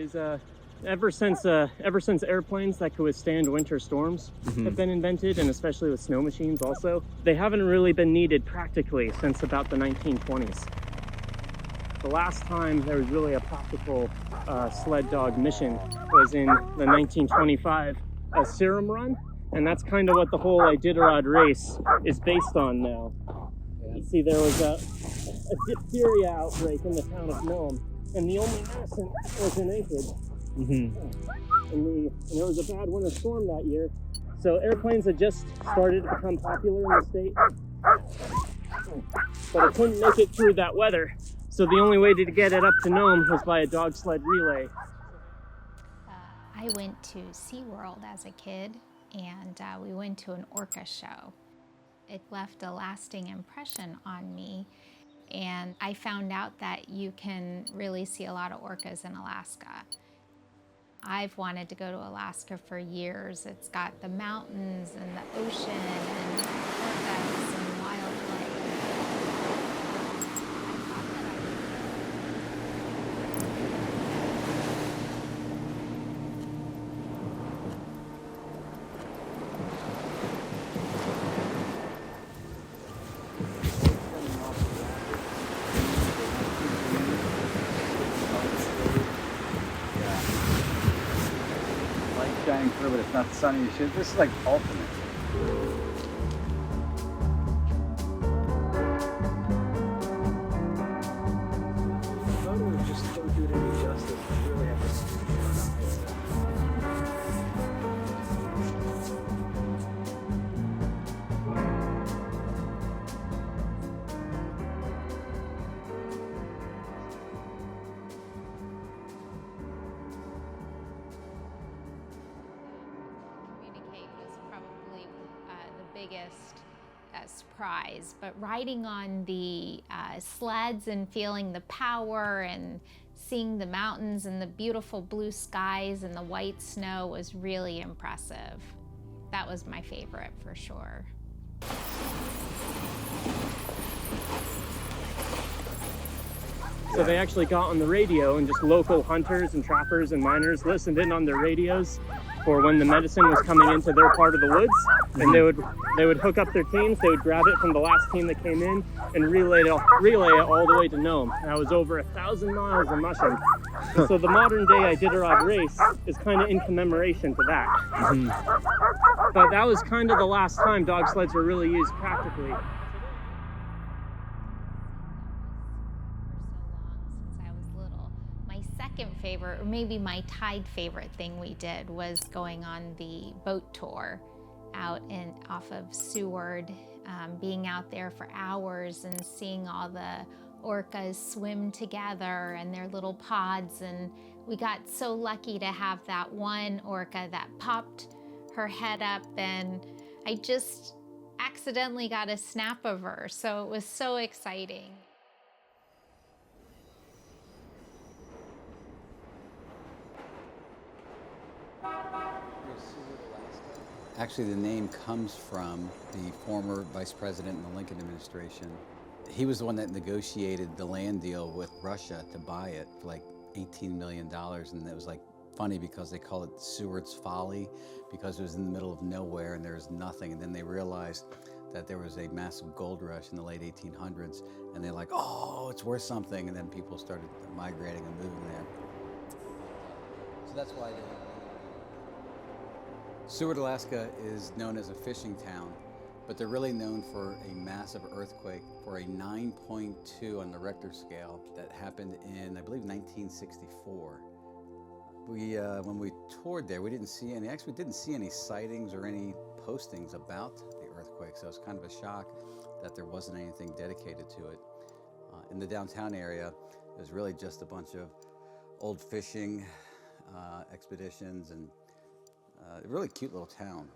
is ever since airplanes that could withstand winter storms have been invented, and especially with snow machines also, they haven't really been needed practically since about the 1920s. The last time there was really a practical sled dog mission was in the 1925 Serum Run, and that's kind of what the whole Iditarod race is based on now. You see, there was a diphtheria outbreak in the town of Nome, and the only medicine was in Anchorage. And it was a bad winter storm that year, so airplanes had just started to become popular in the state, but it couldn't make it through that weather. So the only way to get it up to Nome was by a dog sled relay. I went to SeaWorld as a kid, and we went to an orca show. It left a lasting impression on me, and I found out that you can really see a lot of orcas in Alaska. I've wanted to go to Alaska for years. It's got the mountains and the ocean and orcas and wildlife. Shining through, but it's not sunny as shit. This is like ultimate. The photos just don't do it any justice. You really have to see biggest surprise, but riding on the sleds and feeling the power and seeing the mountains and the beautiful blue skies and the white snow was really impressive. That was my favorite for sure. So they actually got on the radio, and just local hunters and trappers and miners listened in on their radios for when the medicine was coming into their part of the woods, and they would hook up their teams. They would grab it from the last team that came in and relay it all the way to Nome. And that was over 1,000 miles of mushing. And so the modern day Iditarod race is kind of in commemoration to that. But that was kind of the last time dog sleds were really used practically. Second favorite, or maybe my tied favorite thing we did, was going on the boat tour out off of Seward, being out there for hours and seeing all the orcas swim together and their little pods. And we got so lucky to have that one orca that popped her head up, and I just accidentally got a snap of her. So it was so exciting. Actually, the name comes from the former vice president in the Lincoln administration. He was the one that negotiated the land deal with Russia to buy it for like $18 million. And it was like funny because they call it Seward's Folly, because it was in the middle of nowhere and there was nothing. And then they realized that there was a massive gold rush in the late 1800s. And they're like, oh, it's worth something. And then people started migrating and moving there. So that's why Seward, Alaska is known as a fishing town, but they're really known for a massive earthquake, for a 9.2 on the Richter scale that happened in, I believe, 1964. When we toured there, we didn't see any sightings or any postings about the earthquake, so it was kind of a shock that there wasn't anything dedicated to it. In the downtown area, it was really just a bunch of old fishing expeditions and a really cute little town.